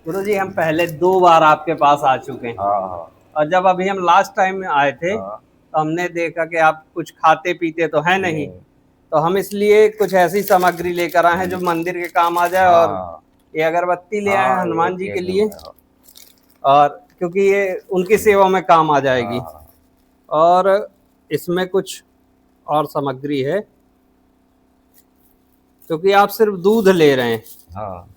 गुरु जी हम पहले 2 बार आपके पास आ चुके हैं, हाँ हाँ और जब अभी हम लास्ट टाइम में आए थे हाँ। तो हमने देखा कि आप कुछ खाते पीते तो है नहीं, नहीं। तो हम इसलिए कुछ ऐसी सामग्री लेकर आए हैं जो हम्म, मंदिर के काम आ जाए। और हाँ ये अगरबत्ती ले आए हैं हाँ, हनुमान जी एक के लिए, नंबर। हाँ। और क्योंकि ये उनकी हम्म, सेवा में काम आ हाँ जाएगी। हाँ और इसमें कुछ और सामग्री है, क्योंकि आप सिर्फ दूध ले रहे हैं। हाँ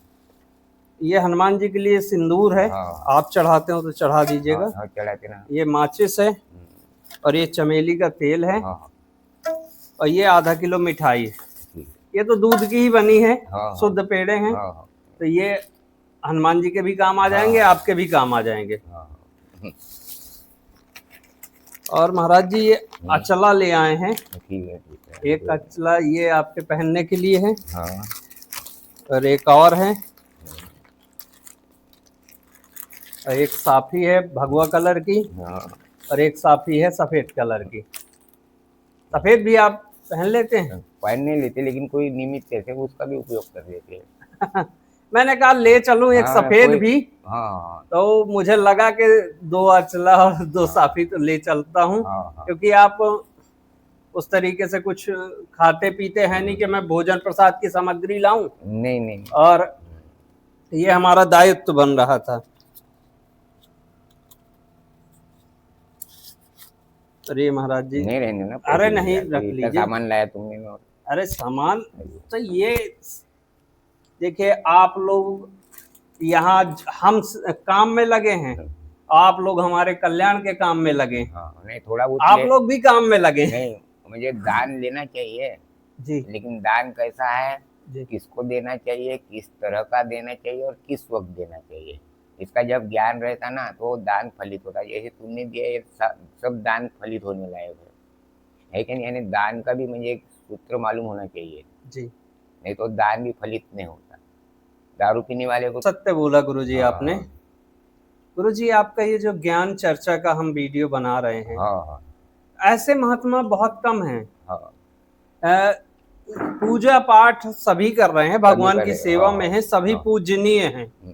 ये हनुमान जी के लिए सिंदूर है, हाँ आप चढ़ाते हो तो चढ़ा हाँ दीजिएगा। हाँ, चढ़ाते ना। ये माचिस है, हम्म, और ये चमेली का तेल है, हाँ हाँ, और ये आधा किलो मिठाई है। ठीक है। ये तो दूध की ही बनी है, हाँ हाँ शुद्ध पेड़े हैं। हाँ हाँ तो ये हनुमान जी के भी काम आ जाएंगे, हाँ आपके भी काम आ जाएंगे। हाँ हाँ। और महाराज जी ये अचला ले आए हैं। ठीक है ठीक है। एक अचला ये आपके पहनने के लिए है, हाँ और एक और है, और एक साफी है भगवा कलर की, हाँ। और एक साफी है सफेद कलर की। सफेद भी आप पहन लेते हैं? पहन नहीं लेते, लेकिन कोई निमित्त ऐसे उसका भी उपयोग कर लेते हैं। मैंने कहा ले चलूं एक हाँ सफेद कोई। भी, हाँ तो मुझे लगा कि 2 अचला और 2 साफी हाँ तो ले चलता हूं, हाँ हाँ। क्योंकि आप उस तरीके से कुछ खाते पीते हैं नहीं कि मैं भोजन प्रसाद की सामग्री लाऊं। नहीं नहीं। और ये हमारा दायित्व बन रहा था। अरे महाराज जी, नहीं रहने ना, अरे पैसे ले नहीं जाते, रख इतना लीजिए। सामान लाया तुमने और। अरे सामान तो ये देखिए, आप लोग यहाँ हम काम में लगे हैं, आप लोग हमारे कल्याण के काम में लगे हैं, हाँ नहीं, थोड़ा बहुत आप ले। लोग भी काम में लगे हैं। नहीं, मुझे दान लेना चाहिए, जी लेकिन दान कैसा है, जी किसको देना चाहिए, किस तरह का देना चाहिए और किस वक्त देना चाहिए, इसका जब ज्ञान रहता ना तो दान फलित होता है। जैसे तुमने दिया ये सब दान फलित होने लायक है कि नहीं? यानी दान का भी मुझे एक सूत्र मालूम होना चाहिए, जी, नहीं तो दान भी फलित नहीं होता। दारू पीने वाले को। सत्य बोला गुरु जी आपने। हाँ गुरु जी आपका ये जो ज्ञान चर्चा का हम वीडियो बना रहे हैं, हाँ हाँ ऐसे महात्मा बहुत कम हैं। हाँ। अ, पूजा पाठ सभी कर रहे हैं, सभी भगवान की करे। सेवा में हाँ है, सभी हाँ। पूजनीय हैं, हम्म,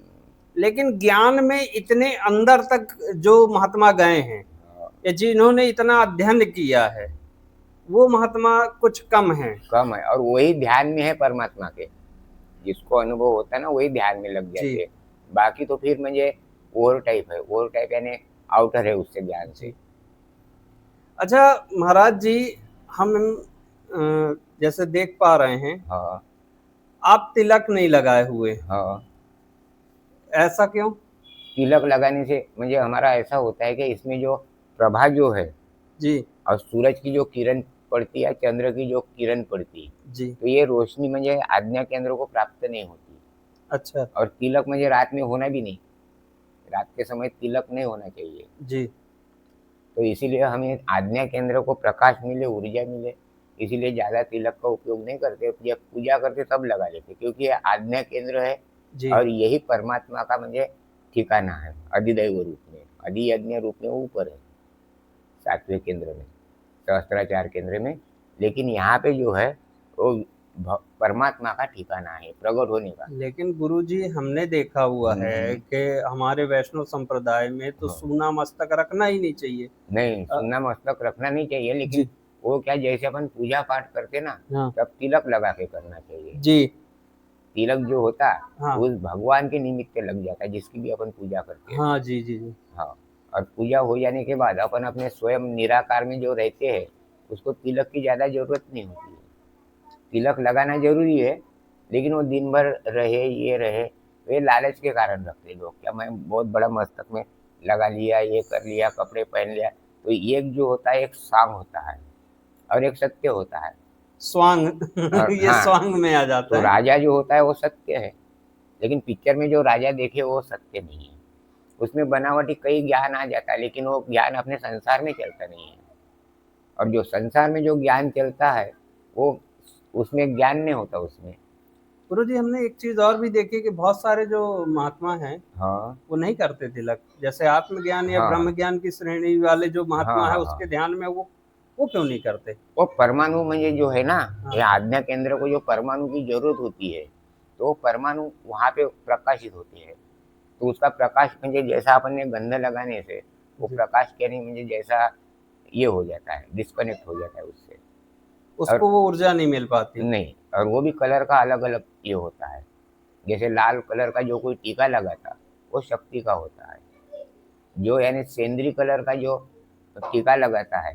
लेकिन ज्ञान में इतने अंदर तक जो महात्मा गए हैं, हाँ, या जिन्होंने इतना अध्ययन किया है, वो महात्मा कुछ कम हैं। कम है, और वही ध्यान में है परमात्मा के, जिसको अनुभव होता है ना वही ध्यान में लग जी जाते हैं। बाकी तो फिर मुझे ओवर टाइप है, ओवर टाइप यानी आउटर है उससे, ज्ञान से। जी। अच्छा महाराज जी, हम जैसे देख पा रहे हैं, हाँ आप तिलक नहीं लगाए हुए, हाँ। ऐसा क्यों? तिलक लगाने से मुझे हमारा ऐसा होता है कि इसमें जो प्रभा जो है, जी और सूरज की जो किरण पड़ती है, चंद्र की जो किरण पड़ती है, जी। तो ये रोशनी मुझे आज्ञा केंद्र को प्राप्त नहीं होती। अच्छा। और तिलक मुझे रात में होना भी नहीं, रात के समय तिलक नहीं होना चाहिए। जी तो इसीलिए हमें आज्ञा केंद्र को प्रकाश मिले, ऊर्जा मिले, इसीलिए ज़्यादा तिलक का उपयोग नहीं करते। जब पूजा करते तब लगा लेते, क्योंकि ये आज्ञा केंद्र है, जी। और यही परमात्मा का मुझे ठिकाना है, अधिदैव रूप में, अधियज्ञ रूप में ऊपर है, सातवें केंद्र में, सहस्त्राचार केंद्र में। लेकिन यहाँ पे जो है वो परमात्मा का ठिकाना है, प्रकट होने का। लेकिन गुरुजी हमने देखा हुआ है हम्म, कि हमारे वैष्णव संप्रदाय में तो हाँ। सूना मस्तक रखना ही नहीं चाहिए। नहीं, अ, सुनना मस्तक रखना नहीं चाहिए, लेकिन जी वो क्या, जैसे अपन पूजा पाठ करते ना, हाँ तब तिलक लगा के करना चाहिए। जी तिलक जो होता है हाँ वो भगवान के निमित्त लग जाता है, जिसकी भी अपन पूजा करते हैं तो। हाँ। जी जी जी। हाँ। और पूजा हो जाने के बाद अपन अपने स्वयं निराकार में जो रहते हैं, उसको तिलक की ज़्यादा जरूरत नहीं होती है। तिलक लगाना जरूरी है, लेकिन वो दिन भर रहे ये रहे, वे लालच के कारण रखते हैं लोग, क्या मैं बहुत बड़ा मस्तक में लगा लिया, ये कर लिया, कपड़े पहन लिया। तो एक जो होता है, एक सांग होता है और एक सत्य होता है। स्वांग और ये हाँ, स्वांग में आ तो जाता है। राजा जो होता है वो सत्य है, लेकिन पिक्चर में जो राजा देखे वो सत्य नहीं है। उसमें बनावटी कई ज्ञान आ जाता है, लेकिन वो ज्ञान अपने संसार में चलता नहीं है। और जो संसार में जो ज्ञान चलता है, वो उसमें ज्ञान नहीं होता उसमें। गुरु जी हमने एक चीज और भी देखी कि बहुत सारे जो महात्मा हैं हाँ वो नहीं करते तिलक, जैसे आत्मज्ञान या हाँ ब्रह्म ज्ञान की श्रेणी वाले जो हाँ महात्मा है हाँ उसके हाँ। ध्यान में वो क्यों नहीं करते? वो परमाणु में जो है ना, हाँ ये आज्ञा केंद्र को जो परमाणु की जरूरत होती है, तो वो परमाणु वहाँ पे प्रकाशित होते हैं। तो उसका प्रकाश म्हणजे जैसा अपन ने गंध लगाने से वो जी। प्रकाश के नहीं म्हणजे जैसा ये हो जाता है, डिस्कनेक्ट हो जाता है उससे। उसको वो ऊर्जा नहीं मिल पाती। नहीं, और वो भी कलर का अलग अलग ये होता है। जैसे लाल कलर का जो कोई टीका लगाता वो शक्ति का होता है, जो यानी सेंद्रीय कलर का जो टीका लगाता है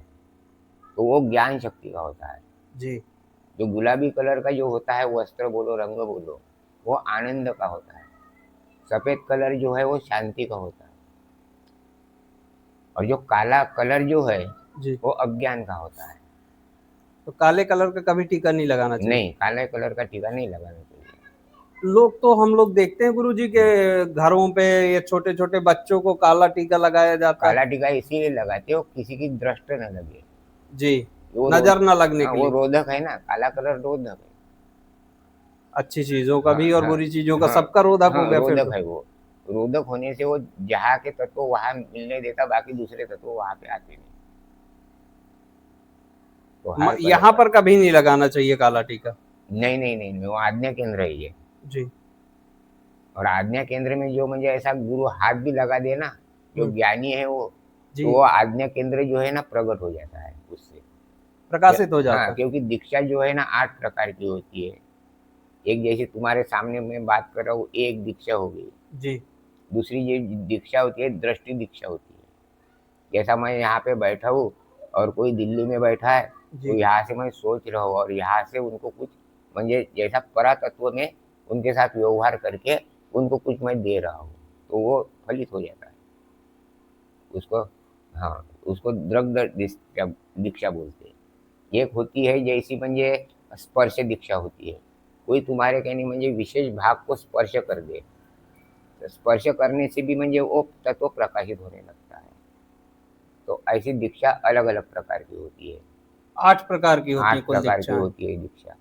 तो वो ज्ञान शक्ति का होता है। जी। जो गुलाबी कलर का जो होता है वस्त्र बोलो रंग बोलो वो आनंद का होता है। सफेद कलर जो है वो शांति का होता है, और जो काला कलर जो है जी। वो अज्ञान का होता है। तो काले कलर का कभी टीका नहीं लगाना चाहिए। नहीं, काले कलर का टीका नहीं लगाना चाहिए। हम लोग देखते हैं गुरुजी के घरों पे ये छोटे छोटे बच्चों को काला टीका लगाया जाता है। काला टीका इसीलिए लगाते हो किसी की दृष्टि न लगे, जी, वो नजर न लगने हाँ, के वो लिए। रोधक है ना, काला कलर रोधक है। अच्छी चीजों का हाँ भी और हाँ बुरी चीजों का हाँ सबका रोधक हो हाँ, गया फिर रोधक तो। है वो। रोधक होने से वो जहाँ के तत्व वहां मिलने देता, बाकी दूसरे तत्व वहां पे आते नहीं। तो हर यहाँ कलर पर कभी नहीं लगाना चाहिए काला टीका। नहीं नहीं नहीं, वो आज्ञा केंद्र है ये। जी। और आज्ञा केंद्र में जो मुझे ऐसा गुरु हाथ भी लगा दे ना, जो ज्ञानी है वो, जी। तो वो आज्ञा केंद्र जो है ना प्रकट हो जाता है उससे। प्रकाशित हो जाता हाँ, है। क्योंकि दीक्षा जो है ना 8 प्रकार की होती है। एक जैसे तुम्हारे सामने मैं बात कर रहा हूँ, एक दीक्षा हो गई। जी। दूसरी ये दीक्षा होती है दृष्टि दीक्षा होती है। जैसा मैं यहाँ पे बैठा हूँ और कोई दिल्ली में बैठा है, तो जी। यहाँ से मैं सोच रहा हूँ और यहाँ से उनको कुछ म्हणजे जैसा परातत्व में उनके साथ व्यवहार करके उनको कुछ मैं दे रहा हूँ, तो वो फलित हो जाता है उसको। हाँ, उसको दृग्ध दीक्षा बोलते हैं। एक होती है जैसी म्हणजे स्पर्श दीक्षा होती है, कोई तुम्हारे कहने म्हणजे विशेष भाग को स्पर्श कर दे, तो स्पर्श करने से भी म्हणजे वो तत्व प्रकाशित होने लगता है। तो ऐसी दीक्षा अलग अलग प्रकार की होती है। 8 प्रकार की होती है 8 कुल प्रकार की दीक्षाएं। होती है दीक्षा।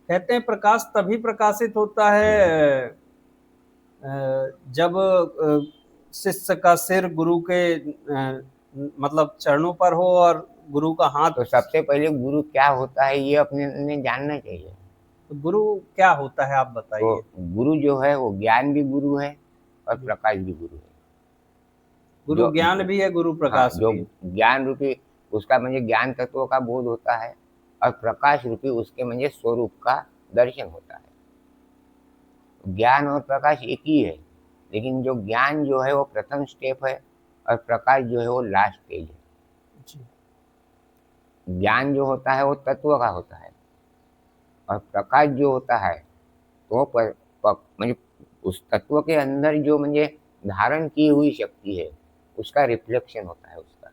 कहते हैं प्रकाश तभी प्रकाशित होता है जब शिष्य का सिर गुरु के मतलब चरणों पर हो और गुरु का हाथ। तो सबसे पहले गुरु क्या होता है ये अपने ने जानना चाहिए। गुरु क्या होता है आप तो बताइए। गुरु जो है वो ज्ञान भी गुरु है और जी। प्रकाश भी गुरु है। गुरु जो ज्ञान भी है, गुरु हाँ, प्रकाश जो भी है। ज्ञान रूपी उसका म्हणजे ज्ञान तत्व का बोध होता है, और प्रकाश रूपी उसके म्हणजे स्वरूप का दर्शन होता है। ज्ञान और प्रकाश एक ही है, लेकिन जो ज्ञान जो है वो प्रथम स्टेप है और प्रकाश जो है वो लास्ट स्टेज है। जी। ज्ञान जो होता है वो तत्व का होता है, और प्रकाश जो होता है वो म्हणजे उस तत्व के अंदर जो म्हणजे धारण की हुई शक्ति है उसका रिफ्लेक्शन होता है उसका।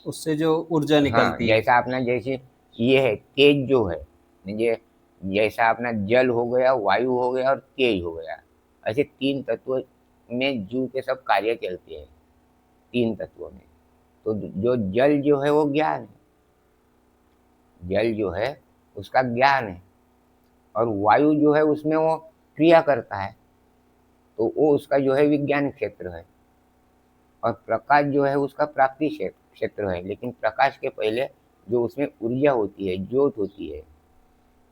उससे जो ऊर्जा हाँ, निकलती है। जैसा अपना जैसे ये है तेज जो है म्हणजे जैसा अपना जल हो गया, वायु हो गया और तेज हो गया, ऐसे 3 तत्व में जीव के सब कार्य चलते हैं 3 तत्वों में। तो जो जल जो है वो ज्ञान है, जल जो है उसका ज्ञान है, और वायु जो है उसमें वो क्रिया करता है, तो वो उसका जो है विज्ञान क्षेत्र है, और प्रकाश जो है उसका प्राप्ति क्षेत्र है। लेकिन प्रकाश के पहले जो उसमें ऊर्जा होती है, ज्योत होती है,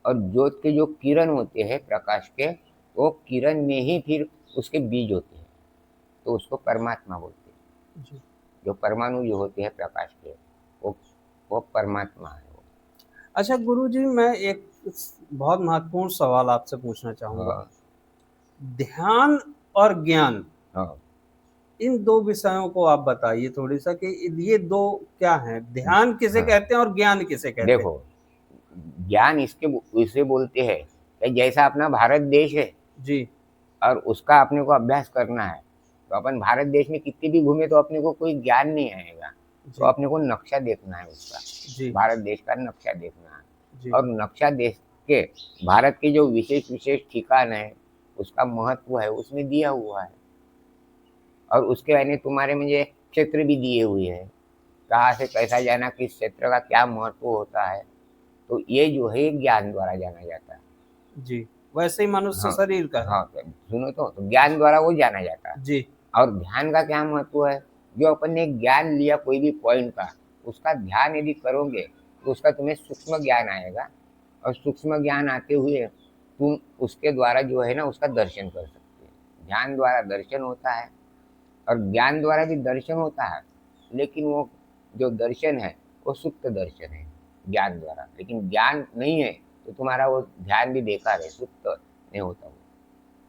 और ज्योत के जो किरण होते हैं प्रकाश के, वो किरण में ही फिर उसके बीज होते हैं, तो उसको परमात्मा बोलते हैं। जी। जो परमाणु जो होते हैं प्रकाश के वो परमात्मा है वो। अच्छा गुरुजी, मैं एक बहुत महत्वपूर्ण सवाल आपसे पूछना चाहूंगा। हाँ ध्यान और ज्ञान, हाँ। इन 2 विषयों को आप बताइए थोड़ी सा कि ये 2 क्या हैं? ध्यान किसे हाँ, कहते हैं और ज्ञान किसे कहते हैं? देखो ज्ञान इसे बोलते हैं कि जैसा अपना भारत देश है जी। और उसका अपने को अभ्यास करना है, तो अपन भारत देश में कितनी भी घूमे तो अपने को कोई ज्ञान नहीं आएगा। तो जी। अपने को नक्शा देखना है उसका, जी। भारत देश का नक्शा देखना है, जी। और नक्शा देख के भारत के जो विशेष विशेष ठिकान है उसका महत्व है उसमें दिया हुआ है, और उसके यानी तुम्हारे मुझे क्षेत्र भी दिए हुए हैं, कहाँ से कैसा जाना, किस क्षेत्र का क्या महत्व होता है। तो ये जो है ज्ञान द्वारा जाना जाता है। जी। वैसे ही मनुष्य हाँ शरीर का है। हाँ, तो सुनो तो ज्ञान द्वारा वो जाना जाता है। जी। और ध्यान का क्या महत्व है, जो अपन ने ज्ञान लिया कोई भी पॉइंट का, उसका ध्यान यदि करोगे तो उसका तुम्हें सूक्ष्म ज्ञान आएगा, और सूक्ष्म ज्ञान आते हुए तुम उसके द्वारा जो है ना उसका दर्शन कर सकते हो। ध्यान द्वारा दर्शन होता है और ज्ञान द्वारा भी दर्शन होता है, लेकिन वो जो दर्शन है वो सुप्त दर्शन है ज्ञान द्वारा। लेकिन ज्ञान नहीं है तो तुम्हारा वो ध्यान भी बेकार है, सुप्त नहीं होता वो।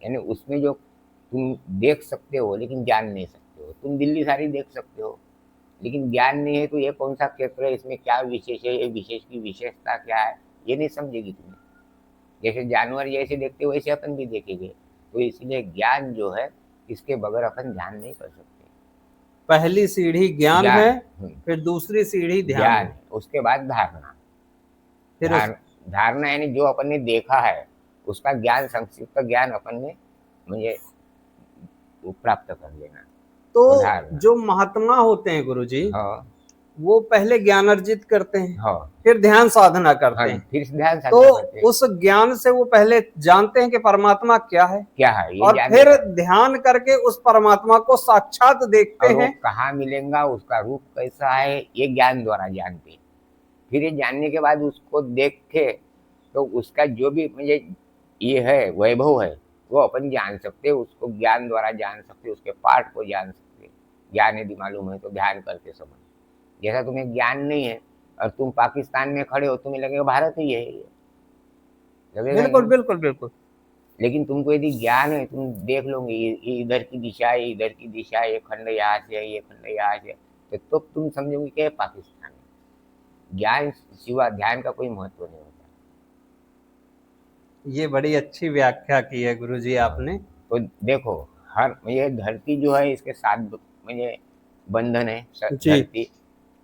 यानी उसमें जो तुम देख सकते हो लेकिन जान नहीं सकते हो। तुम दिल्ली सारी देख सकते हो लेकिन ज्ञान नहीं है तो ये कौन सा क्षेत्र है, इसमें क्या विशेष है, ये विशेष की विशेषता क्या है, ये नहीं समझेगी तुम्हें। जैसे जानवर जैसे देखते हो वैसे अपन भी देखेंगे। तो इसलिए ज्ञान जो है इसके बगैर अपन ध्यान नहीं कर सकते। पहली सीढ़ी ज्ञान ज्ञान, है, फिर दूसरी सीढ़ी ध्यान ज्ञान है, है, उसके बाद धारणा। फिर उस धारणा यानी जो अपन ने देखा है उसका ज्ञान, संक्षिप्त ज्ञान अपन ने मुझे प्राप्त कर लेना। तो धारणा। जो महात्मा होते हैं गुरुजी, हाँ वो पहले ज्ञान अर्जित करते हैं, हाँ फिर ध्यान साधना करते हाँ, हैं। फिर ध्यान तो साधना करते हैं। उस ज्ञान से वो पहले जानते हैं कि परमात्मा क्या है, क्या है ये और जानने फिर का। ध्यान करके उस परमात्मा को साक्षात देखते और वो हैं। कहाँ मिलेगा, उसका रूप कैसा है, ये ज्ञान द्वारा जानते हैं। फिर ये जानने के बाद उसको देख के तो उसका जो भी मुझे ये है वैभव है वो अपन जान सकते हैं, उसको ज्ञान द्वारा जान सकते, उसके पाठ को जान सकते। ज्ञान यदि मालूम है तो ध्यान करते समय, जैसा तुम्हें ज्ञान नहीं है और तुम पाकिस्तान में खड़े हो, तुम्हें लगेगा भारत ही है ये, लगेगा ही बिल्कुल नहीं। बिल्कुल बिल्कुल। लेकिन तुमको यदि ज्ञान है, तुम देख लोगे ये इधर की दिशा है, इधर की दिशा है, ये खंड यहाँ से है, ये खंड यहाँ से है, तो तुम समझोगे कि पाकिस्तान है। ज्ञान सिवा ध्यान का कोई महत्व नहीं होता। ये बड़ी अच्छी व्याख्या की है गुरुजी आपने। तो देखो हर ये धरती जो है इसके साथ मुझे बंधन है। जी धरती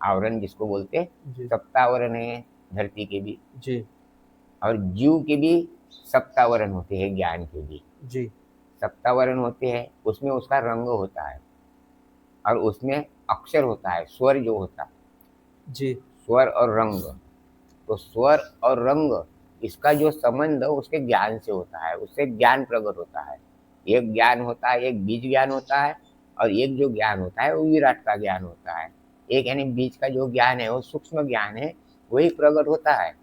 आवरण जिसको बोलते हैं, जी सप्तावरण है धरती के भी, जी और जीव के भी सप्तावरण होते हैं, ज्ञान के भी जी सप्तावरण होते हैं। उसमें उसका रंग होता है और उसमें अक्षर होता है, स्वर जो होता है, जी स्वर और रंग। तो स्वर और रंग इसका जो संबंध उसके ज्ञान से होता है, उससे ज्ञान प्रकट होता है। एक ज्ञान होता है, एक बीज ज्ञान होता है, और एक जो ज्ञान होता है वो विराट का ज्ञान होता है। एक यानी बीज का जो ज्ञान है वो सूक्ष्म ज्ञान है, वही प्रकट होता है,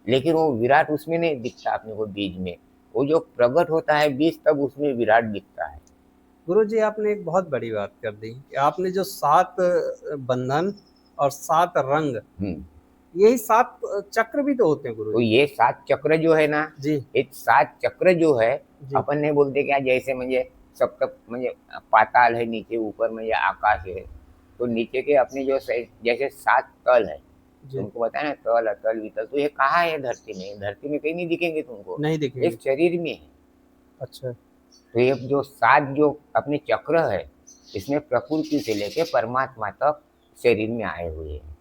लेकिन वो विराट उसमें नहीं दिखता अपने को बीज में। वो जो प्रकट होता है बीज, तब उसमें विराट दिखता है। गुरुजी, आपने एक बहुत बड़ी बात कर दी कि आपने जो 7 बंधन और 7 रंग, यही 7 चक्र भी तो होते हैं तो गुरुजी। ये 7 चक्र जो है ना, जी ये 7 चक्र जो है जी अपन नहीं बोलते क्या, जैसे म्हणजे सप्त म्हणजे पाताल है नीचे, ऊपर में या आकाश है, तो नीचे के अपने जो जैसे 7 तल है, जी, तुमको बताया ना, तल अतल वितल, तो ये कहाँ है धरती में? धरती में कहीं नहीं दिखेंगे तुमको, नहीं दिखेंगे। एक शरीर में है। अच्छा। तो ये जो 7 जो अपने चक्र है, इसमें प्रकृति से लेके परमात्मा तक शरीर में आए हुए हैं।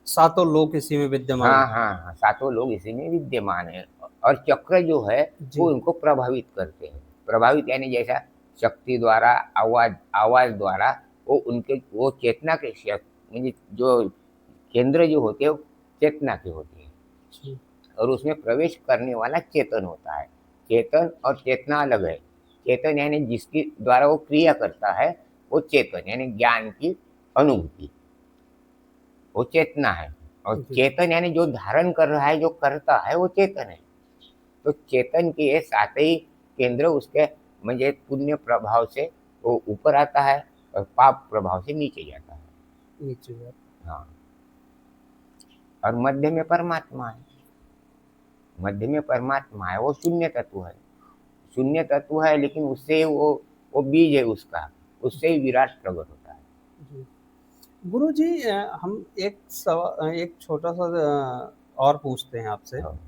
7 लोग इसी में विद्यमान हाँ हैं। हाँ हाँ, 7 लोग इसी में विद्यमान है। और चक्र जो है जी वो उनको प्रभावित करते हैं। प्रभावित यानी जैसा शक्ति द्वारा, आवाज द्वारा, वो उनके वो चेतना के मतलब जो केंद्र जो होते हैं वो चेतना के होते हैं, जी और उसमें प्रवेश करने वाला चेतन होता है। चेतन और चेतना अलग है। चेतन यानी जिसके द्वारा वो क्रिया करता है वो चेतन, यानी ज्ञान की अनुभूति, वो चेतना है। और जी चेतन यानी जो धारण कर रहा है, जो करता है, वो चेतन है। तो चेतन के ये 7 ही केंद्र उसके म्हणजे पुण्य प्रभाव से वो ऊपर आता है और पाप प्रभाव से नीचे जाता है। नीचे जाते। हाँ, और मध्य में परमात्मा है। मध्य में परमात्मा है, वो शून्य तत्व है। शून्य तत्व है, लेकिन उससे वो बीज है उसका, उससे ही विराट प्रकट होता है। जी गुरुजी, हम एक छोटा सा और पूछते हैं आपसे हाँ,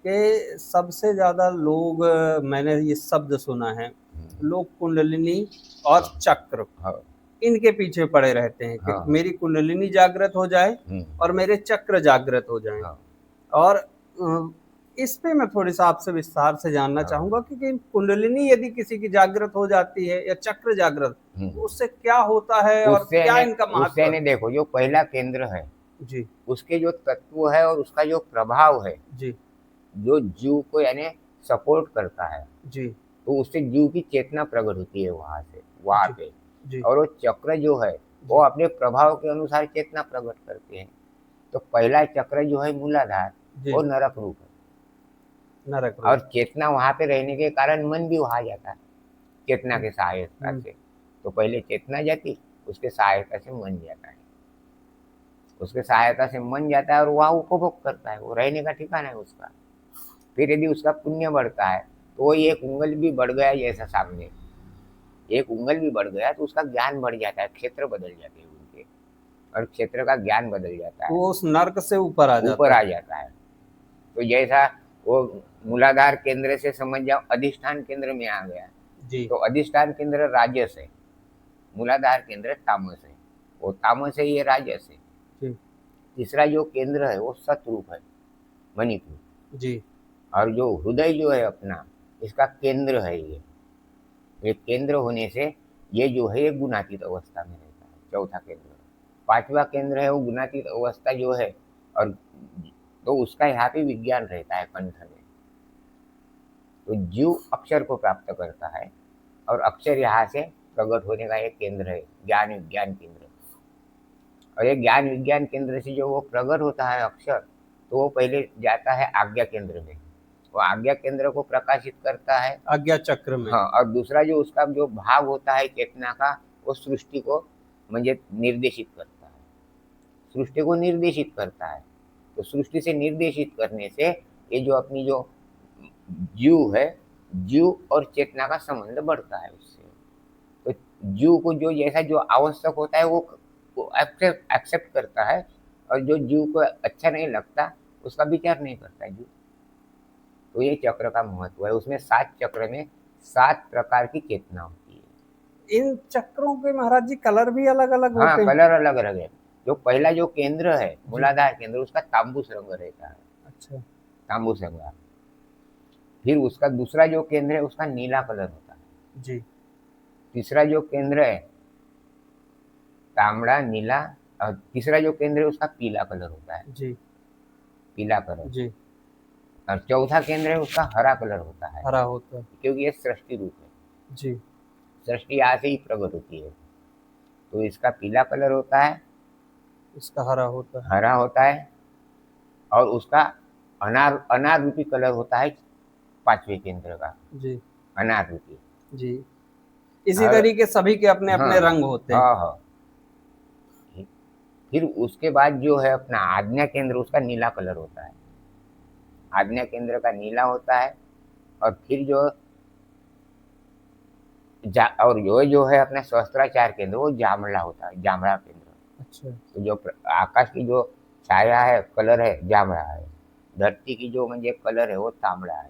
कि सबसे ज्यादा लोग, मैंने ये शब्द सुना है, लोग कुंडलिनी और चक्र, हाँ, इनके पीछे पड़े रहते हैं कि हाँ, मेरी कुंडलिनी जागृत हो जाए और मेरे चक्र जागृत हो जाएं। हाँ, और इस पे मैं थोड़ी सा आपसे विस्तार से जानना चाहूंगा कि कुंडलिनी यदि किसी की जागृत हो जाती है या चक्र जागृत, तो उससे क्या होता है और क्या इनका महत्व है? देखो जो पहला केंद्र है जी उसके जो तत्व है और उसका जो प्रभाव है, जी जो जीव को यानी सपोर्ट करता है, जी तो उससे जीव की चेतना प्रकट होती है वहां से, वहां जी पे। जी और वो चक्र जो है वो अपने प्रभाव के अनुसार चेतना प्रकट करते हैं। तो पहला चक्र जो है मूलाधार, जी वो नरक रूप है। नरक और रूप। चेतना वहां पे रहने के कारण मन भी वहां जाता है चेतना के सहायता से। तो पहले चेतना जाती, उसके सहायता से मन जाता है, उसके सहायता से मन जाता है और वहाँ उपभोग करता है, वो रहने का ठिकाना है उसका। फिर यदि उसका पुण्य बढ़ता है तो वो एक उंगल भी बढ़ गया, जैसा सामने एक उंगल भी बढ़ गया तो उसका ज्ञान बढ़ जाता है, क्षेत्र बदल जाते हैं उनके, और क्षेत्र का ज्ञान बदल जाता है, वो उस नर्क से ऊपर आ ऊपर जाता आ है। जाता है। तो जैसा वो मूलाधार केंद्र से समझ जाओ अधिष्ठान केंद्र में आ गया, जी तो अधिष्ठान केंद्र राजस है, मूलाधार केंद्र तामस है, वो तामस है, ये राजस है। जी तीसरा जो केंद्र है वो सतरूप है, मणिपुर। जी और जो हृदय जो है अपना, इसका केंद्र है ये केंद्र होने से ये जो है ये गुणातीत अवस्था में रहता है, चौथा केंद्र। पांचवा केंद्र है वो गुणातीत अवस्था जो है, और तो उसका यहाँ पे विज्ञान रहता है कंठ में। तो जीव अक्षर को प्राप्त करता है, और अक्षर यहाँ से प्रकट होने का एक केंद्र है, ज्ञान विज्ञान केंद्र। और ये ज्ञान विज्ञान केंद्र से जो वो प्रकट होता है अक्षर, तो वो पहले जाता है आज्ञा केंद्र में, वो आज्ञा केंद्र को प्रकाशित करता है। आज्ञा चक्र में। हाँ, और दूसरा जो उसका जो भाग होता है चेतना का, वो सृष्टि को म्हणजे निर्देशित करता है, सृष्टि को निर्देशित करता है। तो सृष्टि से निर्देशित करने से ये जो अपनी जो जीव है, जीव और चेतना का संबंध बढ़ता है उससे। तो जीव को जो जैसा जो आवश्यक होता है वो एक्सेप्ट करता है, और जो जीव को अच्छा नहीं लगता उसका विचार नहीं करता है जीव। तो ये चक्र का महत्व है, उसमें 7 चक्र में 7 प्रकार की चेतना होती है। इन चक्रों के महाराज जी कलर भी अलग अलग हाँ, होते हैं? कलर अलग अलग है। जो पहला जो केंद्र है जी। मूलाधार केंद्र, उसका तांबूस रंग रहता है, अच्छा। तांबूस रंग। फिर उसका दूसरा जो केंद्र है उसका नीला कलर होता है। जी तीसरा जो केंद्र है तांबड़ा नीला, और तीसरा जो केंद्र है उसका पीला कलर होता है, जी पीला कलर। जी और चौथा केंद्र है उसका हरा कलर होता है, हरा होता है। क्योंकि ये सृष्टि रूप है, जी सृष्टि यहाँ से ही प्रकट होती है। तो इसका पीला कलर होता है, इसका हरा होता है। हरा होता है, और उसका अनार अनार रूपी कलर होता है पांचवें केंद्र का, जी अनार रूपी। जी इसी और तरीके सभी के अपने हाँ अपने रंग होते हैं। हाँ हाँ। फिर उसके बाद जो है अपना आज्ञा केंद्र, उसका नीला कलर होता है, आज्ञा केंद्र का नीला होता है। और फिर जो और जो है अपना सहस्त्राचार केंद्र, वो जामड़ा होता है, जामड़ा केंद्र। अच्छा। तो जो आकाश की जो छाया है कलर है जामड़ा है, धरती की जो म्हणजे कलर है वो तांबड़ा है।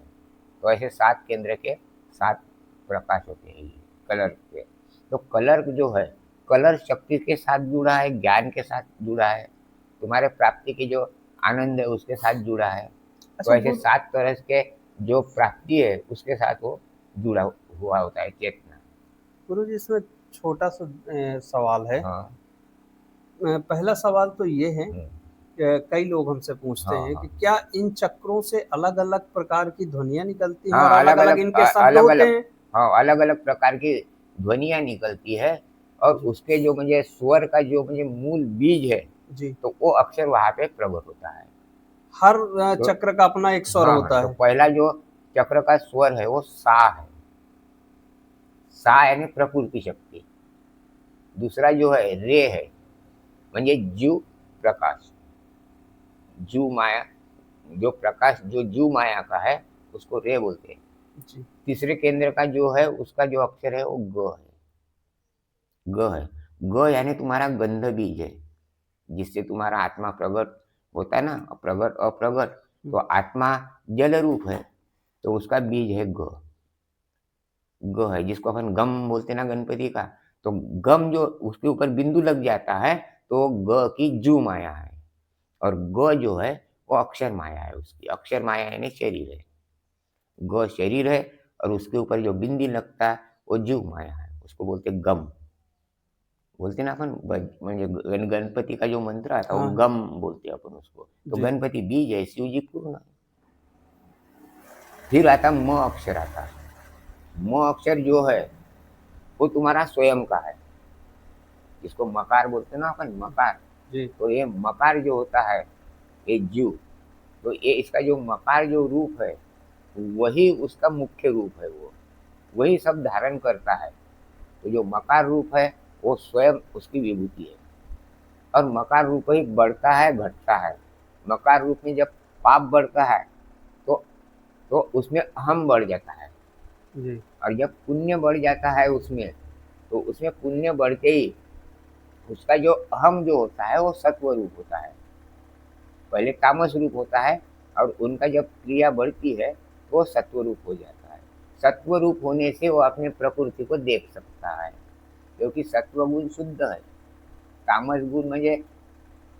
तो ऐसे 7 केंद्र के 7 प्रकाश होते हैं ये कलर के। तो कलर जो है, कलर शक्ति के साथ जुड़ा है, ज्ञान के साथ जुड़ा है, तुम्हारे प्राप्ति की जो आनंद है उसके साथ जुड़ा है। तो अच्छा ऐसे 7 तरह के जो प्राप्ति है उसके साथ वो जुड़ा हुआ होता है चेतना। गुरु जी इसमें छोटा सा सवाल है। हाँ पहला सवाल तो ये है हम्म, कि कई लोग हमसे पूछते हाँ हैं हाँ कि क्या इन चक्रों से अलग अलग प्रकार की ध्वनियाँ निकलती हैं और हाँ, अलग अलग अलग अलग इनके शब्द अलग होते अलग, हैं? हाँ अलग अलग प्रकार की ध्वनियाँ निकलती है, और जी उसके जो मुझे स्वर का जो मुझे मूल बीज है, जी तो वो अक्षर वहाँ पे प्रकट होता है। हर तो चक्र का अपना एक स्वर हाँ हाँ, होता तो है। पहला जो चक्र का स्वर है वो सा है, सा यानी प्रकृति शक्ति। दूसरा जो है रे है, म्हणजे जीव प्रकाश, जीव माया, जो प्रकाश जो जीव माया का है उसको रे बोलते हैं। जी तीसरे केंद्र का जो है उसका जो अक्षर है वो ग है, ग है। ग यानी तुम्हारा गंध बीज है, जिससे तुम्हारा आत्मा प्रकट होता है ना, प्रगट अप्रगट। तो आत्मा जल रूप है, तो उसका बीज है ग, ग है, जिसको अपन गम बोलते ना गणपति का। तो गम जो उसके ऊपर बिंदु लग जाता है तो ग की जू माया है, और ग जो है वो अक्षर माया है, उसकी अक्षर माया यानी शरीर है। ग शरीर है, और उसके ऊपर जो बिंदी लगता है वो जीव माया है, उसको बोलते गम। बोलते ना अपन म्हणजे गणपति का जो मंत्र आता है वो हाँ गम बोलते अपन उसको। तो जी गणपति बीज है, शिव जी पूर्ण। फिर आता म अक्षर आता है, म अक्षर जो है वो तुम्हारा स्वयं का है, जिसको मकार बोलते ना अपन, मकार। जी तो ये मकार जो होता है ये जीव, तो ये इसका जो मकार जो रूप है वही उसका मुख्य रूप है, वो वही सब धारण करता है। तो जो मकार रूप है वो स्वयं उसकी विभूति है, और मकार रूप ही बढ़ता है घटता है। मकार रूप में जब पाप बढ़ता है तो उसमें अहम बढ़ जाता है, जी और जब पुण्य बढ़ जाता है उसमें, तो उसमें पुण्य बढ़ते ही उसका जो अहम जो होता है वो सत्व रूप होता है। पहले तामस रूप होता है, और उनका जब क्रिया बढ़ती है तो वो सत्व रूप हो जाता है। सत्व रूप होने से वो अपने प्रकृति को देख सकता है, क्योंकि सत्व गुण शुद्ध है, तामस गुण म्हणजे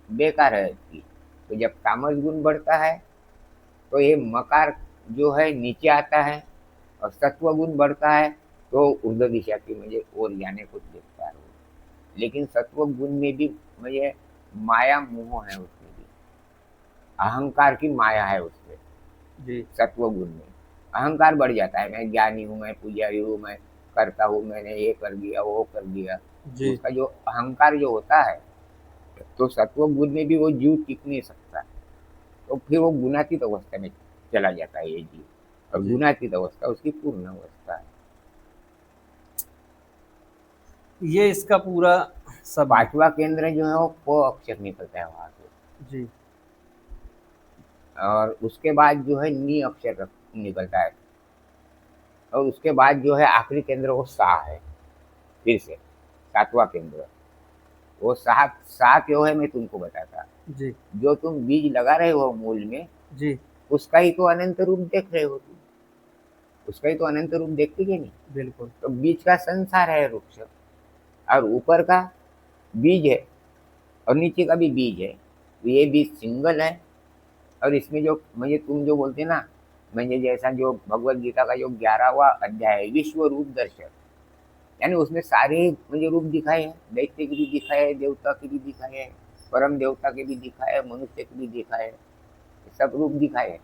बेकार है इसकी। तो जब तामस गुण बढ़ता है तो ये मकार जो है नीचे आता है, और सत्व गुण बढ़ता है तो ऊर्ध्व दिशा की म्हणजे ओर जाने को देखता है वो। लेकिन सत्व गुण में भी म्हणजे माया मोह है, उसमें भी अहंकार की माया है उसमें। जी सत्व गुण में अहंकार बढ़ जाता है, मैं ज्ञानी हूँ, मैं पुजारी हूँ, मैं करता हूँ, मैंने ये कर दिया वो कर दिया। जी उसका जो अहंकार जो होता है, तो सत्व गुण में भी वो जीव टिक नहीं सकता, तो फिर वो गुणातीत अवस्था में चला जाता है ये जीव, और जी गुणातीत अवस्था उसकी पूर्ण अवस्था है। ये इसका पूरा शब्द। पांचवा केंद्र जो है वो प अक्षर निकलता है वहां से, जी और उसके बाद जो है नी अक्षर निकलता है, और उसके बाद जो है आखिरी केंद्र वो सा है। फिर से सातवां केंद्र वो सात सा क्यों है मैं तुमको बताता। जी जो तुम बीज लगा रहे हो मूल में, जी उसका ही तो अनंत रूप देख रहे हो तुम, उसका ही तो अनंत रूप देखते कि नहीं। बिल्कुल। तो बीज का संसार है वृक्ष, और ऊपर का बीज है, और नीचे का भी बीज है। तो ये बीज सिंगल है, और इसमें जो मुझे तुम जो बोलते ना, मुझे जैसा जो भगवत गीता का जो 11वां अध्याय है विश्व रूप दर्शन, यानी उसमें सारे मुझे रूप दिखाए हैं, दैत्य के भी दिखाए है, देवता के भी दिखाए है, परम देवता के भी दिखाए है, मनुष्य के भी दिखाए है, सब रूप दिखाए है।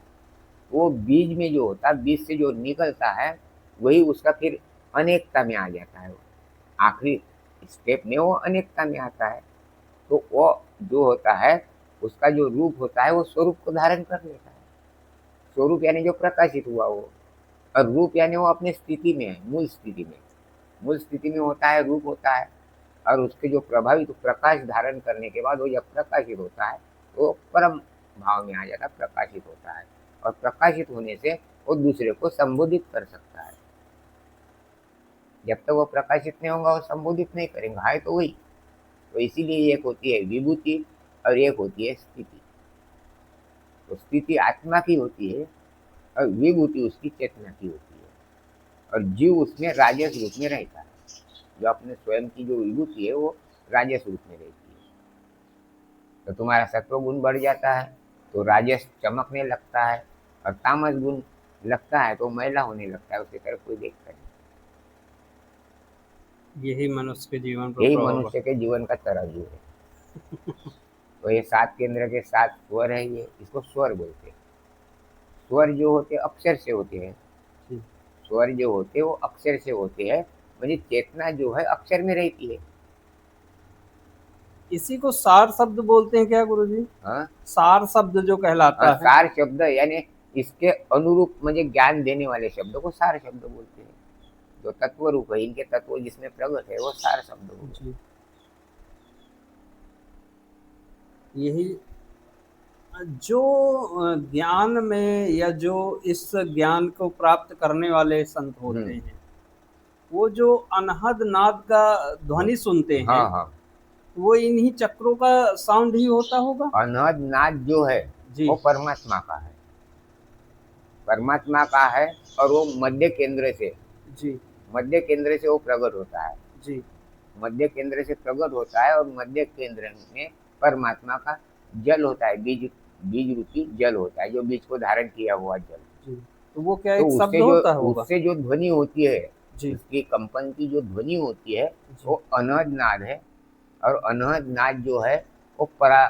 वो बीज में जो होता है, बीज से जो निकलता है वही उसका फिर अनेकता में आ जाता है। आखिरी स्टेप में वो अनेकता में आता है। तो वो जो होता है उसका जो रूप होता है वो स्वरूप को धारण कर लेता है। स्वरूप यानी जो प्रकाशित हुआ वो, और रूप यानी वो अपनी स्थिति में है, मूल स्थिति में। मूल स्थिति में होता है रूप होता है, और उसके जो प्रभावित प्रकाश धारण करने के बाद वो जब प्रकाशित होता है तो परम भाव में आ जाता है, प्रकाशित होता है, और प्रकाशित होने से वो दूसरे को संबोधित कर सकता है। जब तक वो प्रकाशित नहीं होगा वो संबोधित नहीं करेंगे, है तो वही। तो इसीलिए एक होती है विभूति और एक होती है स्थिति। तो स्थिति आत्मा की होती है, और विभूति उसकी चेतना की होती है, और जीव उसमें राजस रूप में रहता है। जो अपने स्वयं की जो विभूति है वो राजस रूप में रहती है। तो तुम्हारा सत्व गुण बढ़ जाता है तो राजस चमकने लगता है, और तामस गुण लगता है तो मैला होने लगता है, उसकी तरफ कोई देखता नहीं। यही मनुष्य के जीवन पर यही प्रभाव मनुष्य के जीवन का तराजू है। तो ये 7 केंद्र के 7 स्वर है, ये इसको स्वर बोलते हैं। स्वर जो होते अक्षर से होते हैं, जी। स्वर जो होते वो अक्षर से होते हैं, म्हणजे चेतना जो है अक्षर में रहती है। इसी को सार शब्द बोलते हैं क्या गुरुजी? हाँ सार शब्द जो हाँ, कहलाता है। सार शब्द यानी इसके अनुरूप म्हणजे ज्ञान देने वाले शब्द को सार शब्द बोलते हैं। जो तत्व रूप है, इनके तत्व जिसमें प्रगट है वो सार शब्द बोलते हैं। जी यही जो ज्ञान में या जो इस ज्ञान को प्राप्त करने वाले संत होते हैं, वो जो अनहद नाद का ध्वनि सुनते हैं, हाँ हाँ, वो इन्हीं चक्रों का साउंड ही होता होगा। अनहद नाद जो है जी वो परमात्मा का है, परमात्मा का है, और वो जी मध्य केंद्र से वो प्रकट होता है। जी मध्य केंद्र से प्रकट होता है, और मध्य केंद्र में परमात्मा का जल होता है, बीज बीज रूपी जल होता है, जो बीज को धारण किया हुआ जल। जी तो वो क्या तो एक शब्द होता होगा? उससे जो ध्वनि होती है, जी उसकी कंपन की जो ध्वनि होती है जी वो अनहद नाद है। और अनहद नाद जो है वो परा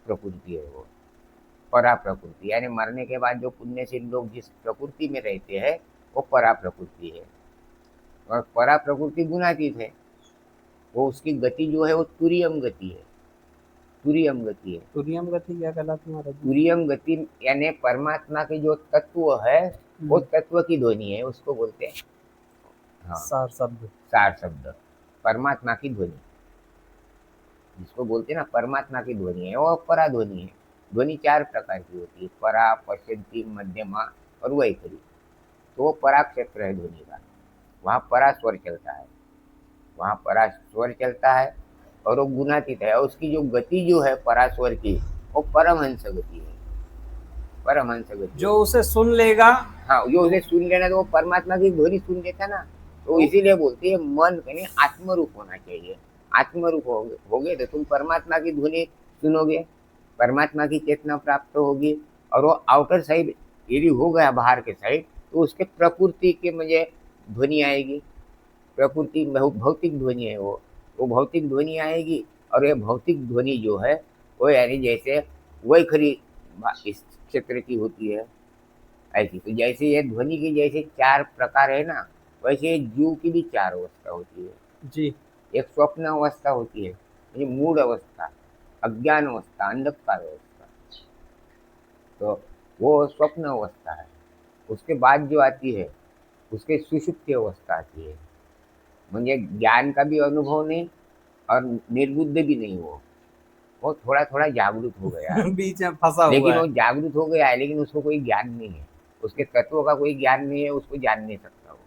प्रकृति है, वो परा प्रकृति यानी मरने के बाद जो पुण्यशील लोग जिस प्रकृति में रहते हैं वो परा प्रकृति है। और परा प्रकृति गुणातीत है, वो उसकी गति जो है वो तुरियम गति है, तुरियम गति है। तुरियम गति क्या कहलाती है महाराज जी? तुरियम गति यानी परमात्मा के जो तत्व है वो तत्व की ध्वनि है, उसको बोलते हैं हाँ सार शब्द। सार शब्द, परमात्मा की ध्वनि, जिसको बोलते हैं ना परमात्मा की ध्वनि है, वो परा ध्वनि है। ध्वनि 4 प्रकार की होती है, परा, पश्यंती, मध्यमा और वैखरी। तो वो परा क्षेत्र है ध्वनि का, वहाँ परा स्वर चलता है, वहाँ परा स्वर चलता है और वो गुणातीत है। और उसकी जो गति जो है परा स्वर की, वो परमहंस गति है, परमहंस गति जो है। उसे सुन लेगा, हाँ, जो उसे सुन लेना तो वो परमात्मा की ध्वनि सुन लेता ना। तो इसीलिए बोलते हैं मन यानी आत्मरूप होना चाहिए। आत्मरूप होगे तो तुम परमात्मा की ध्वनि सुनोगे, परमात्मा की चेतना प्राप्त होगी। और वो आउटर साइड यदि हो गया बाहर के साइड, तो उसके प्रकृति के मुझे ध्वनि आएगी, प्रकृति भौतिक ध्वनि है वो भौतिक ध्वनि आएगी। और ये भौतिक ध्वनि जो है वो यानी जैसे वैखरी इस क्षेत्र की होती है ऐसी। तो जैसे ये ध्वनि की जैसे 4 प्रकार है ना, वैसे जीव की भी 4 अवस्था होती है। जी, एक स्वप्न अवस्था होती है, ये मूड अवस्था, अज्ञान अवस्था, अंधकार अवस्था, तो वो स्वप्न अवस्था है। उसके बाद जो आती है उसके सुषुप्ति अवस्था आती है, मुझे ज्ञान का भी अनुभव नहीं और निर्बुद्ध भी नहीं। वो थोड़ा थोड़ा जागरूक हो गया है, बीच में फंसा लेकिन हुआ वो है। जागरूक हो गया है, लेकिन उसको कोई ज्ञान नहीं है, उसके तत्वों का कोई ज्ञान नहीं है, उसको जान नहीं सकता वो।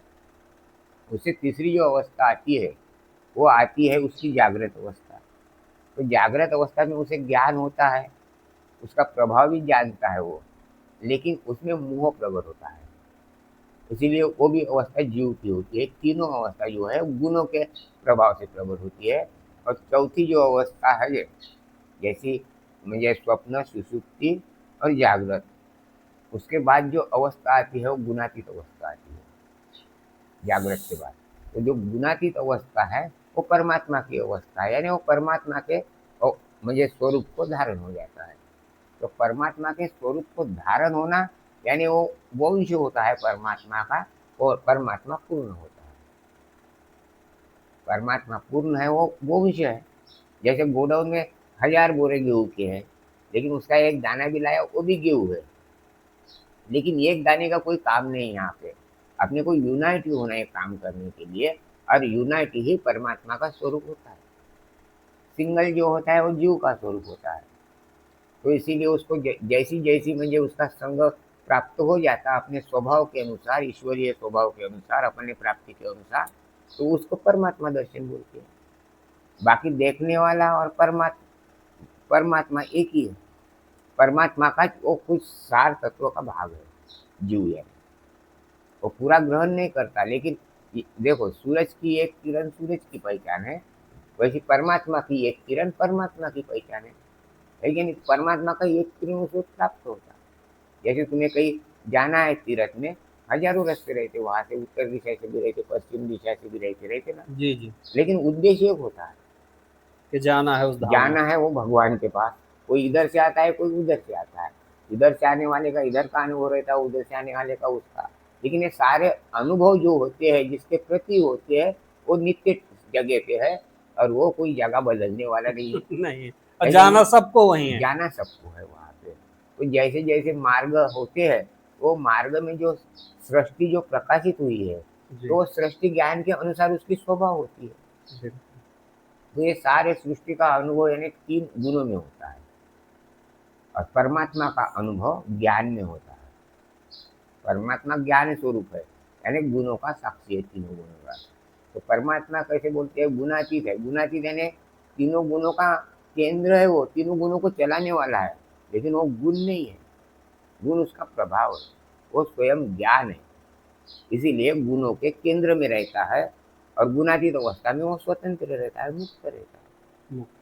उससे तीसरी जो अवस्था आती है वो आती है उसकी जागृत अवस्था। तो जागृत अवस्था में उसे ज्ञान होता है, उसका प्रभाव भी जानता है वो, लेकिन उसमें मोह प्रकट होता है। इसीलिए वो भी अवस्था जीव की होती है। तीनों अवस्था जो है गुणों के प्रभाव से प्रकट होती है। और चौथी जो अवस्था है जैसी मुझे स्वप्न, सुषुप्ति और जागृत, उसके बाद जो अवस्था आती है वो गुणातीत अवस्था आती है जागृत के बाद। तो जो गुणातीत अवस्था है वो परमात्मा की अवस्था है, यानी वो परमात्मा के मुझे स्वरूप को धारण हो जाता है। तो परमात्मा के स्वरूप को धारण होना यानी वो विषय होता है परमात्मा का, और परमात्मा पूर्ण होता है। परमात्मा पूर्ण है वो विषय है। जैसे गोडाउन में 1000 बोरे गेहूं के हैं, लेकिन उसका एक दाना भी लाया वो भी गेहूं है, लेकिन एक दाने का कोई काम नहीं। यहाँ पे अपने को यूनाइटी होना है काम करने के लिए, और यूनाइटी ही परमात्मा का स्वरूप होता है। सिंगल जो होता है वो जीव का स्वरूप होता है। तो इसीलिए उसको जैसी जैसी मुझे उसका संग प्राप्त हो जाता अपने स्वभाव के अनुसार, ईश्वरीय स्वभाव के अनुसार, अपने प्राप्ति के अनुसार, तो उसको परमात्मा दर्शन बोलते हैं। बाकी देखने वाला और परमात्मा एक ही है। परमात्मा का वो कुछ सार तत्व का भाग है जीव, यानी वो पूरा ग्रहण नहीं करता। लेकिन देखो, सूरज की एक किरण सूरज की पहचान है, वैसे परमात्मा की एक किरण परमात्मा की पहचान है। लेकिन परमात्मा का एक किरण उसे प्राप्त होता है। जैसे तुम्हें कहीं जाना है तीर्थ में, हजारों रास्ते रहते, वहां से उत्तर दिशा से भी रहते, पश्चिम दिशा से भी रहते ना, जी जी, लेकिन उद्देश्य एक होता है, कि जाना है उस धाम में। जाना है वो भगवान के पास। कोई इधर से आता है, कोई उधर से आता है, इधर से आने वाले का इधर का अनुभव रहता है, उधर से आने वाले का उसका। लेकिन ये सारे अनुभव जो होते हैं जिसके प्रति होते हैं वो नित्य जगह पे है, और वो कोई जगह बदलने वाला नहीं है। नहीं, और जाना सबको वही है। जाना सबको है वहाँ पे। तो जैसे जैसे मार्ग होते हैं, वो मार्ग में जो सृष्टि जो प्रकाशित हुई है, जी, तो वो सृष्टि ज्ञान के अनुसार उसकी शोभा होती है। जी, तो ये सारे सृष्टि का अनुभव यानी 3 गुणों में होता है, और परमात्मा का अनुभव ज्ञान में होता है। परमात्मा ज्ञान स्वरूप है, यानी गुणों का साक्षी है, तीनों गुणों का। तो परमात्मा कैसे बोलते हैं, गुणातीत है। गुणातीत यानी तीनों गुणों का केंद्र है, वो तीनों गुणों को चलाने वाला है, लेकिन वो गुण नहीं है, गुण उसका प्रभाव है, वो स्वयं ज्ञान है। इसीलिए गुणों के केंद्र में रहता है, और गुणातीत अवस्था में वो स्वतंत्र रहता है, मुक्त रहता है। मुक्त।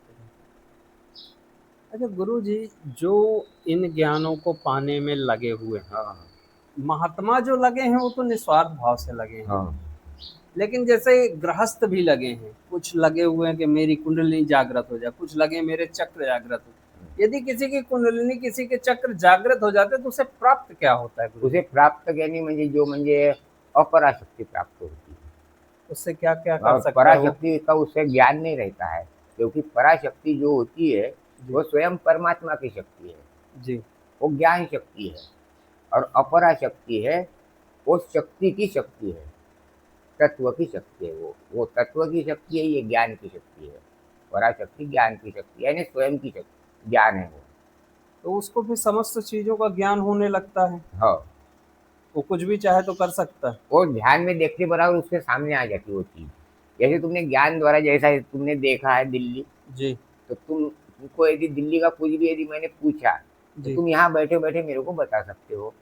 अच्छा गुरु जी, जो इन ज्ञानों को पाने में लगे हुए हैं, हाँ महात्मा जो लगे हैं वो तो निस्वार्थ भाव से लगे हैं, हाँ लेकिन जैसे गृहस्थ भी लगे हैं, कुछ लगे हुए हैं कि मेरी कुंडलिनी जागृत हो जाए, कुछ लगे मेरे चक्र जागृत हो। यदि किसी की कुंडलिनी, किसी के चक्र जागृत हो जाते तो उसे प्राप्त क्या होता है गुरु उसे जी? प्राप्त करने म्हणजे जो म्हणजे अपराशक्ति प्राप्त होती है। उससे क्या क्या कर और सकता है वो? पराशक्ति का उससे ज्ञान नहीं रहता है, क्योंकि पराशक्ति जो होती है जी वो स्वयं परमात्मा की शक्ति है, जी वो ज्ञान शक्ति है। और अपराशक्ति है वो शक्ति की शक्ति है, तत्व की शक्ति है, वो तत्व की शक्ति है, ये ज्ञान की शक्ति है। पराशक्ति ज्ञान की शक्ति है, यानी स्वयं की शक्ति ज्ञान है वो। तो उसको फिर समस्त चीजों का ज्ञान होने लगता है, हाँ, वो कुछ भी चाहे तो कर सकता है। वो ध्यान में देखते बराबर उसके सामने आ जाती है वो चीज। जैसे तुमने ज्ञान द्वारा, जैसा तुमने देखा है दिल्ली, जी तो तुमको यदि दिल्ली का कुछ भी यदि मैंने पूछा, तो जी। तुम यहाँ बैठे बैठे मेरे को बता सकते हो।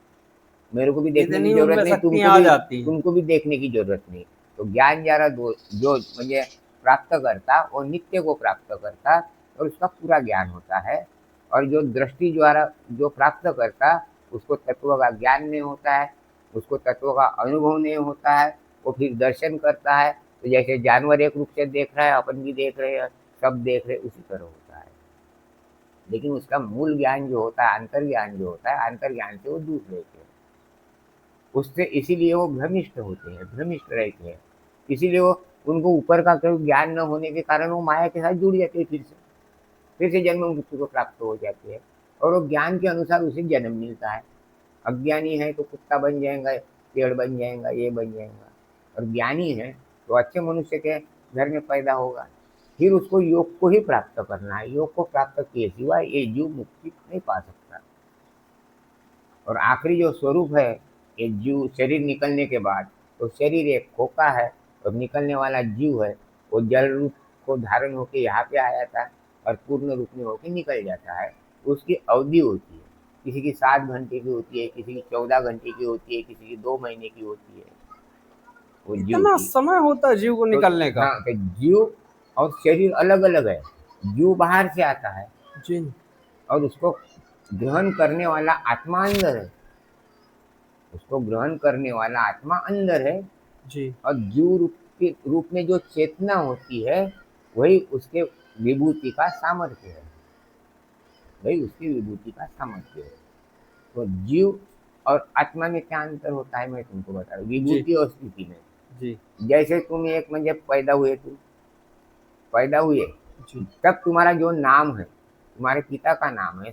मेरे को भी देखने की इतनी जरूरत उनमें नहीं, शक्तियां आ जाती हैं। तुमको भी देखने की जरूरत नहीं। तो ज्ञान जरा जो म्हणजे प्राप्त करता वो नित्य को प्राप्त करता और उसका पूरा ज्ञान होता है। और जो दृष्टि द्वारा जो प्राप्त करता, उसको तत्व का ज्ञान नहीं होता है, उसको तत्व का अनुभव नहीं होता है। वो फिर दर्शन करता है, तो जैसे जानवर एक रूप से देख रहा है, अपन भी देख रहे हैं, सब देख रहे, उसी तरह होता है। लेकिन उसका मूल ज्ञान जो होता है, अंतर ज्ञान जो होता है, अंतर ज्ञान से वो दूर रहते हैं उससे, इसीलिए वो भ्रमिष्ट होते हैं, भ्रमिष्ट रहते हैं। इसीलिए वो, उनको ऊपर का कोई ज्ञान न होने के कारण वो माया के साथ जुड़ जाते हैं, फिर से जन्म मृत्यु को प्राप्त हो जाते हैं। और वो ज्ञान के अनुसार उसे जन्म मिलता है। अज्ञानी है तो कुत्ता बन जाएगा, पेड़ बन जाएगा, ये बन जाएगा। और ज्ञानी है तो अच्छे मनुष्य के घर में पैदा होगा। फिर उसको योग को ही प्राप्त करना है, योग को प्राप्त किए सिवाय ये जीव मुक्ति नहीं पा सकता। और आखिरी जो स्वरूप है ये जीव, शरीर निकलने के बाद, तो शरीर एक खोखा है और निकलने वाला जीव है, वो जल रूप को धारण होकर यहाँ पे आया था और पूर्ण रूप में होकर निकल जाता है। उसकी अवधि होती है, किसी की 7 घंटे की होती है, किसी की 14 घंटे की होती है, किसी की 2 महीने की होती है वो जीव इतना की। समय होता है जीव को तो निकलने का? हाँ, तो जीव और शरीर अलग अलग है। जीव बाहर से आता है जी और उसको ग्रहण करने वाला आत्मा अंदर है, उसको ग्रहण करने वाला आत्मा अंदर है। जी। और जीव रूप के रूप में जो चेतना होती है, वही उसके विभूति का सामर्थ्य है, वही उसकी विभूति का सामर्थ्य है। तो जीव और आत्मा में क्या अंतर होता है, मैं तुमको बता रहा हूँ, जी विभूति और स्थिति में। जी जैसे तुम एक म्हणजे पैदा हुए, जी तब तुम्हारा जो नाम है, तुम्हारे पिता का नाम है,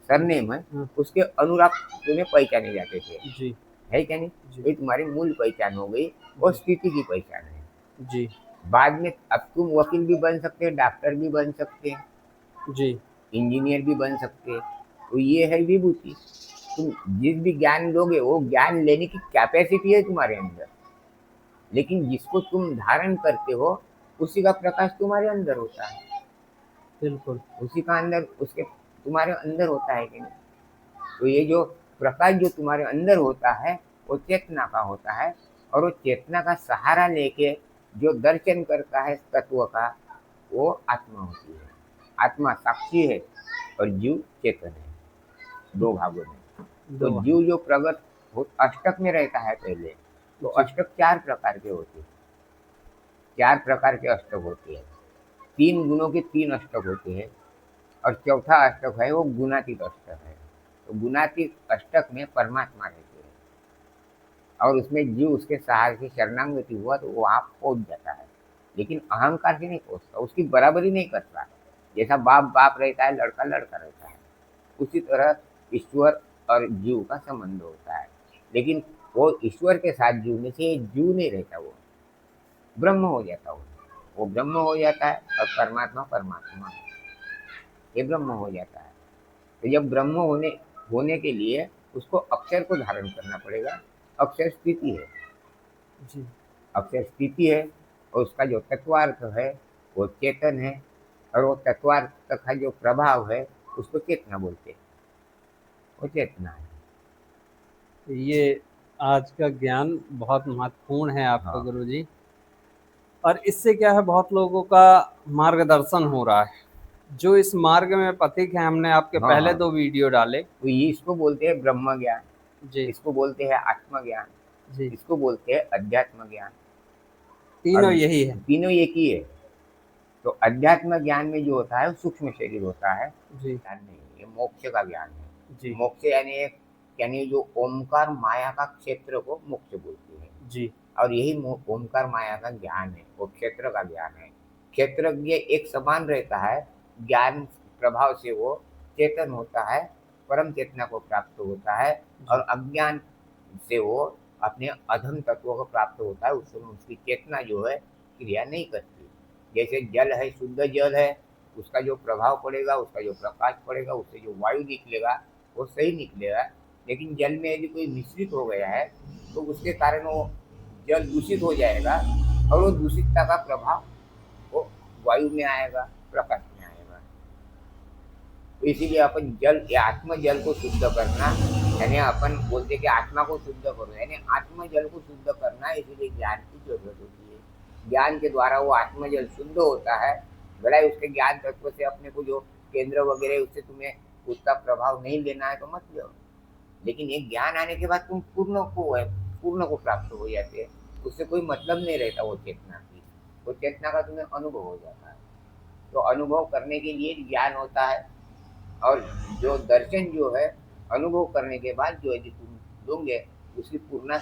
सरनेम है, हाँ, उसके अनुरूप तुम्हें पहचाने जाते थे, जी है क्या नहीं? जी ये तुम्हारी मूल पहचान हो गई, और जी स्थिति की पहचान है। जी बाद में अब तुम वकील भी बन सकते हैं, डॉक्टर भी बन सकते हैं, जी इंजीनियर भी बन सकते हैं। तो ये है विभूति। तुम जिस भी ज्ञान लोगे, वो ज्ञान लेने की कैपेसिटी है तुम्हारे अंदर, लेकिन जिसको तुम धारण करते हो, उसी का प्रकाश तुम्हारे अंदर होता है, बिल्कुल। उसी का अंदर उसके तुम्हारे अंदर होता है कि नहीं? तो ये जो प्रकाश जो तुम्हारे अंदर होता है, वो चेतना का होता है। और वो चेतना का सहारा लेके जो दर्शन करता है तत्व का, वो आत्मा होती है। आत्मा साक्षी है और जीव चेतन है, 2 भागों में। तो दो। जीव जो प्रगट अष्टक में रहता है पहले, तो जी अष्टक 4 प्रकार के होते हैं, 4 प्रकार के अष्टक होते हैं। 3 गुणों के 3 अष्टक होते हैं। और चौथा अष्टक है वो गुणातीत अष्टक है। तो गुणातीत अष्टक में परमात्मा रहते हैं, और उसमें जीव उसके सहारे से शरणागति हुआ तो वो वहाँ पहुँच जाता है, लेकिन अहंकार से नहीं पहुँचता, उसकी बराबरी नहीं करता। जैसा बाप बाप रहता है, लड़का लड़का रहता है, उसी तरह ईश्वर और जीव का संबंध होता है। लेकिन वो ईश्वर के साथ जुड़ने से ये जीव नहीं रहता, वो ब्रह्म हो जाता, वो ब्रह्म हो जाता है। और परमात्मा परमात्मा, ये ब्रह्म हो जाता है। तो जब ब्रह्म होने के लिए उसको अक्षर को धारण करना पड़ेगा। अक्षर स्थिति है, जी अक्षर स्थिति है, और उसका जो तत्वार्थ है वो चेतन है। और वो तत्वार्थ का जो प्रभाव है, उसको चेतना बोलते हैं, वो चेतना है। ये आज का ज्ञान बहुत महत्वपूर्ण है आपका हाँ गुरुजी। और इससे क्या है, बहुत लोगों का मार्गदर्शन हो रहा है, जो इस मार्ग में पथिक है। हमने आपके हाँ पहले हाँ। 2 वीडियो डाले। तो ये इसको बोलते हैं ब्रह्म ज्ञान, जी इसको बोलते हैं आत्मज्ञान, जी। इसको बोलते हैं अध्यात्म ज्ञान। और तीनों यही है। तीनों एक ही है। तो अध्यात्म ज्ञान में जो होता है वो सूक्ष्म शरीर होता है, जी ज्ञान नहीं, ये मोक्ष का ज्ञान है। जी मोक्ष यानी जो ओमकार माया का क्षेत्र को मोक्ष बोलते हैं। जी और यही ओमकार माया का ज्ञान है, वो क्षेत्र का ज्ञान है। क्षेत्रज्ञ एक समान रहता है, ज्ञान प्रभाव से वो चेतन होता है, परम चेतना को प्राप्त होता है। और जी अज्ञान से वो अपने अधम तत्वों को प्राप्त होता है। उस समय उसकी चेतना जो है क्रिया नहीं करती। जैसे जल है, शुद्ध जल है, उसका जो प्रभाव पड़ेगा, उसका जो प्रकाश पड़ेगा, उससे जो वायु निकलेगा वो सही निकलेगा। लेकिन जल में यदि कोई मिश्रित हो गया है तो उसके कारण वो जल दूषित हो जाएगा और वो दूषितता का प्रभाव वो वायु में आएगा, प्रकाश में आएगा। तो इसीलिए अपन जल या आत्म जल को शुद्ध करना, यानी अपन बोलते कि आत्मा को शुद्ध करो, यानी आत्म जल को शुद्ध करना, इसीलिए ज्ञान की जरूरत होती है। ज्ञान के द्वारा वो आत्म जल शुद्ध होता है। भला उसके ज्ञान तत्व से अपने को जो केंद्र वगैरह उससे तुम्हें उसका प्रभाव नहीं लेना है तो मत लो, लेकिन ये ज्ञान आने के बाद तुम पूर्ण को प्राप्त हो जाते हैं। उससे कोई मतलब नहीं रहता वो चेतना की, वो चेतना का तुम्हें अनुभव हो जाता है। तो अनुभव करने के लिए ज्ञान होता है, और जो दर्शन जो है अनुभव करने के बाद जो यदि तुम लोगे उसकी पूर्ण